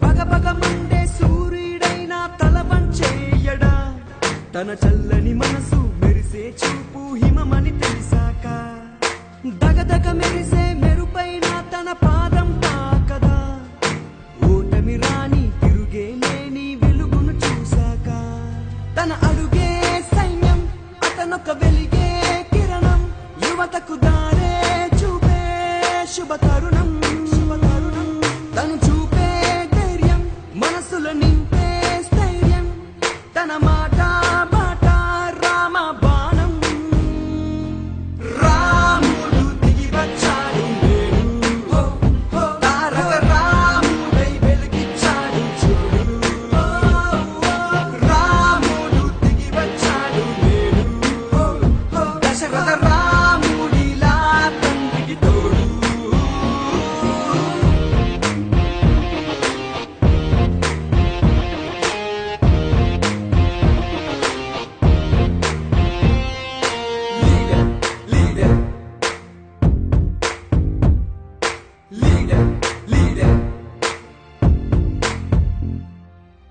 బగబగ Monday సూర్యుడైనా తల వంచేయడా తన చల్లని మనసు మెరిసే చూపు హిమమని తెలిసాక దగదగ మెరిసే మెరుపైన తన పాదం తాకదా ఓటమి రాని తిరుగే లేని వెలుగును చూశాక తన అడుగే సైన్యం అతనొక వెలిగే కిరణం యువతకు దారే చూపే శుభ తరుణం తను చూపే ధైర్యం మనసులో నింపే స్థైర్యం తన మాట బాట రామ బాణం రాముడు దిగి వచ్చాడు నేడు తారక రాముడై వెలిగించాడు చూడు రాముడు దిగి వచ్చాడు నేడు దశరథ రాముడిలా తండ్రికి తోడు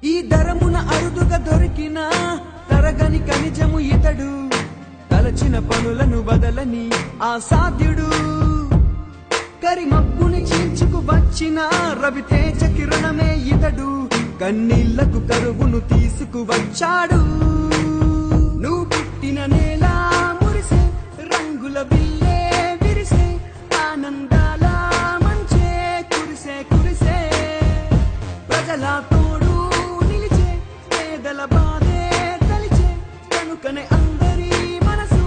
ఈ ధరమున అరుదుగా దొరికిన తరగని ఖనిజము ఇతడు తలచిన పనులను బదలని అసాధ్యుడు కరిమప్పుని చీల్చుకు వచ్చిన రవితేజ కిరణమే ఇతడు కన్నీళ్లకు కరువును తీసుకువచ్చాడు నువ్వు పుట్టిన నేల మురిసే రంగుల బిల్లే విరిసే ఆనందాల మంచే కురిసే కురిసే ప్రజల తోడు నిలిచే పేదల బాధే తలిచే కనుకనే అందరి మనసు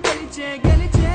గెలిచే గెలిచే